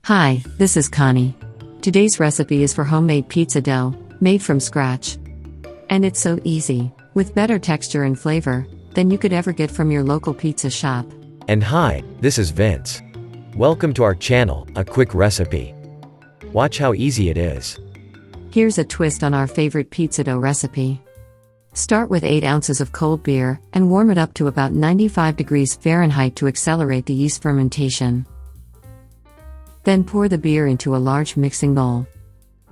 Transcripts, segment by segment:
Hi, this is Connie. Today's recipe is for homemade pizza dough, made from scratch. And it's so easy, with better texture and flavor than you could ever get from your local pizza shop. And hi, this is Vince. Welcome to our channel, A Quick Recipe. Watch how easy it is. Here's a twist on our favorite pizza dough recipe. Start with 8 ounces of cold beer and warm it up to about 95 degrees Fahrenheit to accelerate the yeast fermentation. Then pour the beer into a large mixing bowl.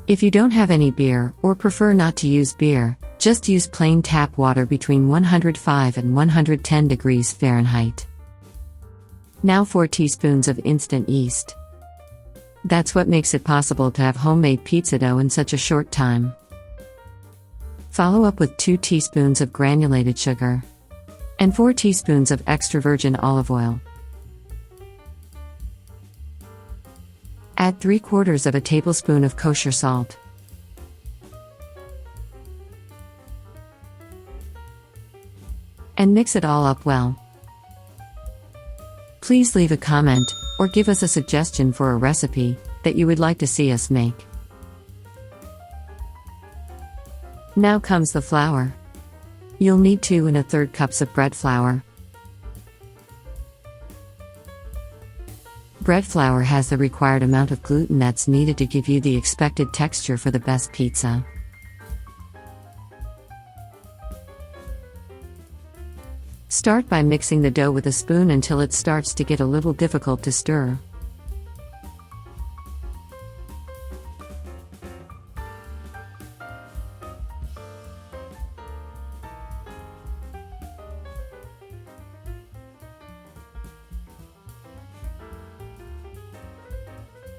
If you don't have any beer or prefer not to use beer, just use plain tap water between 105 and 110 degrees Fahrenheit. Now 4 teaspoons of instant yeast. That's what makes it possible to have homemade pizza dough in such a short time. Follow up with 2 teaspoons of granulated sugar and 4 teaspoons of extra virgin olive oil. Add 3/4 of a tablespoon of kosher salt. And mix it all up well. Please leave a comment or give us a suggestion for a recipe that you would like to see us make. Now comes the flour. You'll need 2 1/3 cups of bread flour. Bread flour has the required amount of gluten that's needed to give you the expected texture for the best pizza. Start by mixing the dough with a spoon until it starts to get a little difficult to stir.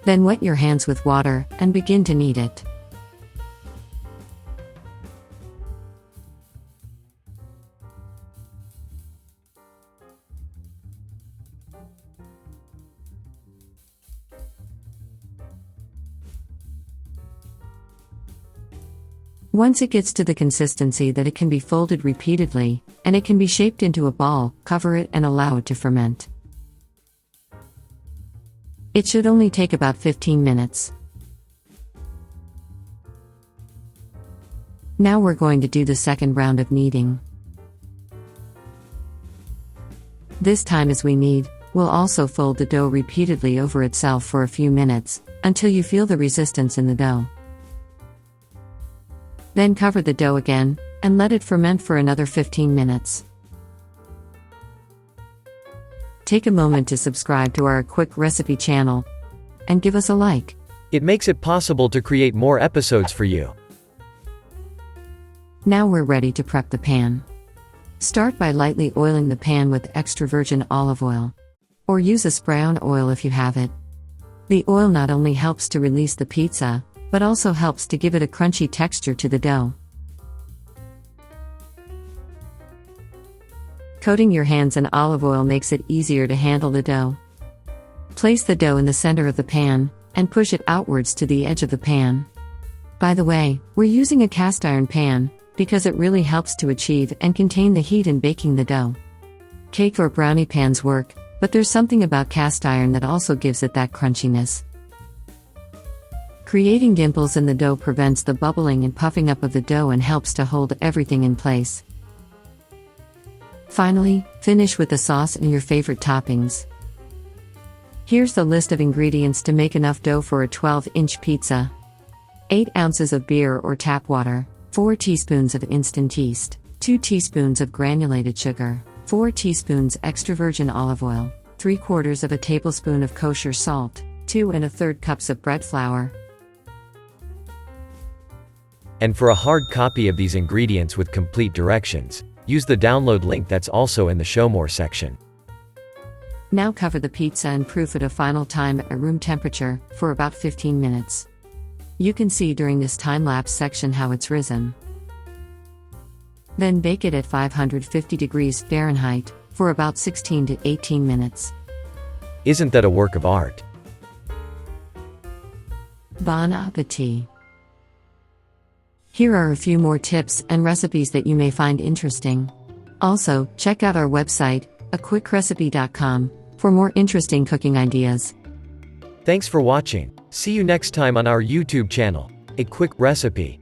Then wet your hands with water and begin to knead it. Once it gets to the consistency that it can be folded repeatedly, and it can be shaped into a ball, cover it and allow it to ferment. It should only take about 15 minutes. Now we're going to do the second round of kneading. This time as we knead, we'll also fold the dough repeatedly over itself for a few minutes, until you feel the resistance in the dough. Then cover the dough again, and let it ferment for another 15 minutes. Take a moment to subscribe to our Quick Recipe channel and give us a like. It makes it possible to create more episodes for you. Now we're ready to prep the pan. Start by lightly oiling the pan with extra virgin olive oil, or use a spray-on oil if you have it. The oil not only helps to release the pizza, but also helps to give it a crunchy texture to the dough. Coating your hands in olive oil makes it easier to handle the dough. Place the dough in the center of the pan, and push it outwards to the edge of the pan. By the way, we're using a cast iron pan, because it really helps to achieve and contain the heat in baking the dough. Cake or brownie pans work, but there's something about cast iron that also gives it that crunchiness. Creating dimples in the dough prevents the bubbling and puffing up of the dough and helps to hold everything in place. Finally, finish with the sauce and your favorite toppings. Here's the list of ingredients to make enough dough for a 12-inch pizza. 8 ounces of beer or tap water, 4 teaspoons of instant yeast, 2 teaspoons of granulated sugar, 4 teaspoons extra virgin olive oil, 3/4 of a tablespoon of kosher salt, 2 1/3 cups of bread flour. And for a hard copy of these ingredients with complete directions, use the download link that's also in the Show More section. Now cover the pizza and proof it a final time at room temperature for about 15 minutes. You can see during this time-lapse section how it's risen. Then bake it at 550 degrees Fahrenheit for about 16 to 18 minutes. Isn't that a work of art? Bon appetit! Here are a few more tips and recipes that you may find interesting. Also, check out our website, aquickRecipe.com, for more interesting cooking ideas. Thanks for watching. See you next time on our YouTube channel. A quick recipe.